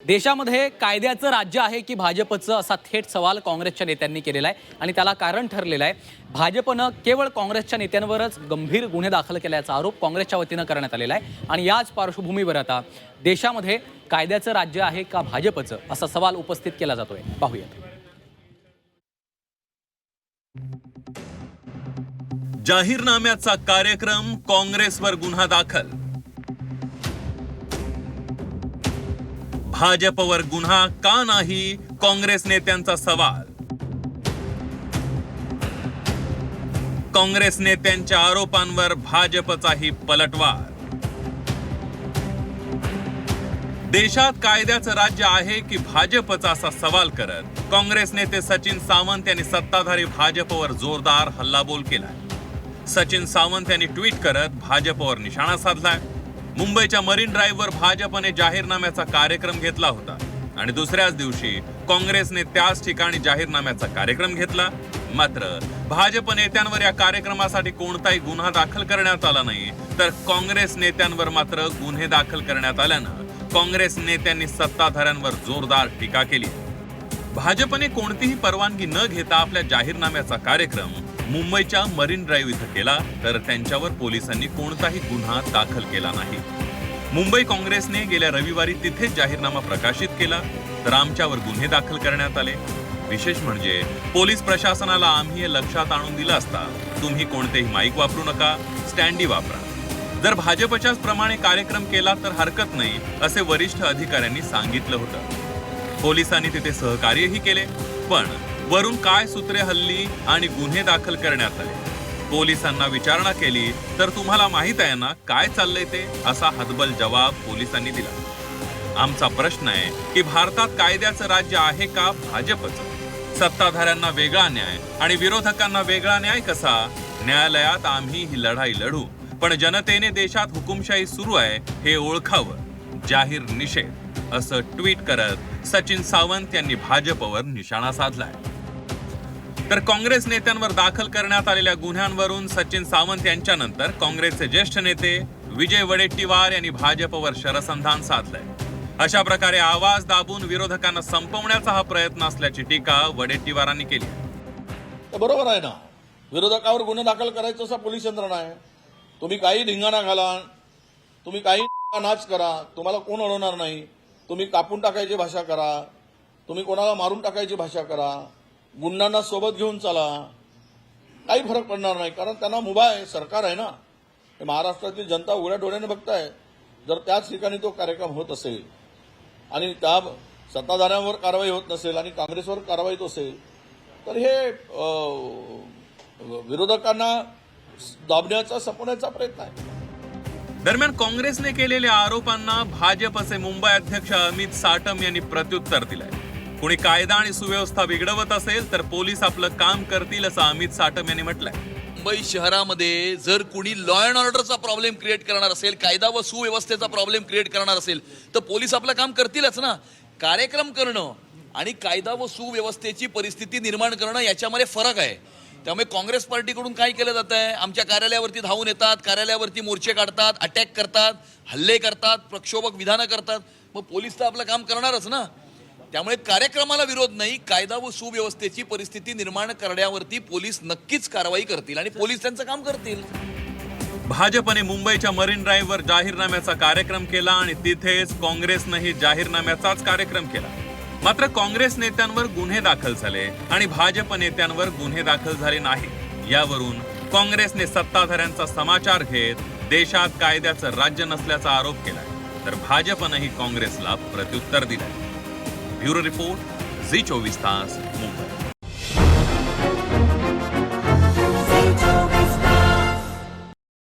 देशामध्ये कायद्याचं राज्य आहे की भाजपचं असा थेट सवाल काँग्रेसच्या नेत्यांनी केलेला आहे आणि त्याला कारण ठरलेलं आहे. भाजपनं केवळ काँग्रेसच्या नेत्यांवरच गंभीर गुन्हे दाखल केल्याचा आरोप काँग्रेसच्या वतीनं करण्यात आलेला आहे आणि याच पार्श्वभूमीवर आता देशामध्ये कायद्याचं राज्य आहे का भाजपचं असा सवाल उपस्थित केला जातोय. पाहूयात. जाहीरनाम्याचा कार्यक्रम, काँग्रेसवर गुन्हा दाखल. भाजपवर गुन्हा का नाही, काँग्रेस नेत्यांचा सवाल. काँग्रेस नेत्यांच्या आरोपांवर भाजपचाही पलटवार. देशात कायद्याचं राज्य आहे की भाजपचा असा सवाल करत काँग्रेस नेते सचिन सावंत यांनी सत्ताधारी भाजपवर जोरदार हल्लाबोल केलाय. सचिन सावंत यांनी ट्विट करत भाजपवर निशाणा साधलाय. मुंबईच्या मरीन ड्राईव्हवर भाजपने जाहीरनाम्याचा कार्यक्रम घेतला होता आणि दुसऱ्याच दिवशी काँग्रेसने त्याच ठिकाणी जाहीरनाम्याचा कार्यक्रम घेतला. मात्र भाजप नेत्यांवर या कार्यक्रमासाठी कोणताही गुन्हा दाखल करण्यात आला नाही, तर काँग्रेस नेत्यांवर मात्र गुन्हे दाखल करण्यात आल्यानं काँग्रेस नेत्यांनी सत्ताधाऱ्यांवर जोरदार टीका केली. भाजपने कोणतीही परवानगी न घेता आपल्या जाहीरनाम्याचा कार्यक्रम मुंबईच्या मरीन ड्राईव्ह इथं केला, तर त्यांच्यावर पोलिसांनी कोणताही गुन्हा दाखल केला नाही. मुंबई काँग्रेसने गेल्या रविवारी तिथेच जाहीरनामा प्रकाशित केला, तर आमच्यावर गुन्हे दाखल करण्यात आले. विशेष म्हणजे पोलीस प्रशासनाला आम्ही हे लक्षात आणून दिलं असता, तुम्ही कोणतेही माईक वापरू नका, स्टँडी वापरा. जर भाजपच्याच प्रमाणे कार्यक्रम केला तर हरकत नाही, असे वरिष्ठ अधिकाऱ्यांनी सांगितलं होतं. पोलिसांनी तिथे सहकार्यही केले, पण वरून काय सूत्रे हल्ली आणि गुन्हे दाखल करण्यात आले. पोलिसांना विचारणा केली तर तुम्हाला माहित आहे ना काय चाललंय ते, असा हतबल जवाब पोलिसांनी दिला. आमचा प्रश्न आहे की भारतात कायद्याचं राज्य आहे का भाजपचं? सत्ताधाऱ्यांना वेगळा न्याय आणि विरोधकांना वेगळा न्याय कसा? न्यायालयात आम्ही ही लढाई लढू, पण जनतेने देशात हुकुमशाही सुरू आहे हे ओळखावं. जाहीर निषेध, असं ट्विट करत सचिन सावंत यांनी भाजपवर निशाणा साधलाय. तर काँग्रेस नेत्यांवर दाखल करण्यात आलेल्या गुन्ह्यांवरून सचिन सावंत यांच्यानंतर काँग्रेसचे ज्येष्ठ नेते विजय वडेट्टीवार यांनी भाजपवर शरसंधान साधलंय. अशा प्रकारे आवाज दाबून विरोधकांना संपवण्याचा हा प्रयत्न असल्याची टीका वडेट्टीवारांनी केली. बरोबर आहे ना, विरोधकावर गुन्हे दाखल करायचं असा पोलीस यंत्रणा आहे. तुम्ही काही धिंगाणा घाला, तुम्ही काही नाच करा, तुम्हाला कोण अडवणार नाही. तुम्ही कापून टाकायची भाषा करा, तुम्ही कोणाला मारून टाकायची भाषा करा, गुंडांना सोबत घेऊन चला, काही फरक पडणार नाही. कारण त्यांना मुभा आहे, सरकार आहे ना. महाराष्ट्रातील जनता उघड्या डोळ्याने बघताय. जर त्याच ठिकाणी तो कार्यक्रम होत असेल आणि त्या सत्ताधाऱ्यांवर कारवाई होत नसेल आणि काँग्रेसवर कारवाई होत असेल, तर हे विरोधकांना दाबण्याचा, संपवण्याचा प्रयत्न आहे. दरम्यान काँग्रेसने केलेल्या आरोपांना भाजपचे मुंबई अध्यक्ष अमित साटम यांनी प्रत्युत्तर दिलंय. कुणी कायदा आणि सुव्यवस्था बिघडवत असेल तर पोलीस आपलं काम करतील, असं अमित साटम यांनी म्हटलंय. मुंबई शहरामध्ये जर कुणी लॉ अँड ऑर्डरचा प्रॉब्लेम क्रिएट करणार असेल, कायदा व सुव्यवस्थेचा प्रॉब्लेम क्रिएट करणार असेल, तर पोलीस आपलं काम करतीलच ना. कार्यक्रम करणं आणि कायदा व सुव्यवस्थेची परिस्थिती निर्माण करणं याच्यामध्ये फरक आहे. त्यामुळे काँग्रेस पार्टीकडून काय केलं जात आहे? आमच्या कार्यालयावरती धावून येतात, कार्यालयावरती मोर्चे काढतात, अटॅक करतात, हल्ले करतात, प्रक्षोभक विधानं करतात. मग पोलीस तर आपलं काम करणारच ना. त्यामुळे कार्यक्रमाला विरोध नाही, कायदा व सुव्यवस्थेची परिस्थिती निर्माण करण्यावरती पोलीस नक्कीच कारवाई करतील आणि पोलीस त्यांचं काम करतील. भाजपने मुंबईच्या मरीन ड्राईव्हवर जाहीरनाम्याचा कार्यक्रम केला आणि तिथेच काँग्रेसनंही जाहीरनाम्याचाच कार्यक्रम केला. मात्र काँग्रेस नेत्यांवर गुन्हे दाखल झाले आणि भाजप नेत्यांवर गुन्हे दाखल झाले नाही. यावरून काँग्रेसने सत्ताधाऱ्यांचा समाचार घेत देशात कायद्याचं राज्य नसल्याचा आरोप केलाय, तर भाजपनंही काँग्रेसला प्रत्युत्तर दिलंय. ब्युरो रिपोर्ट, झी 24 तास, मुंबई.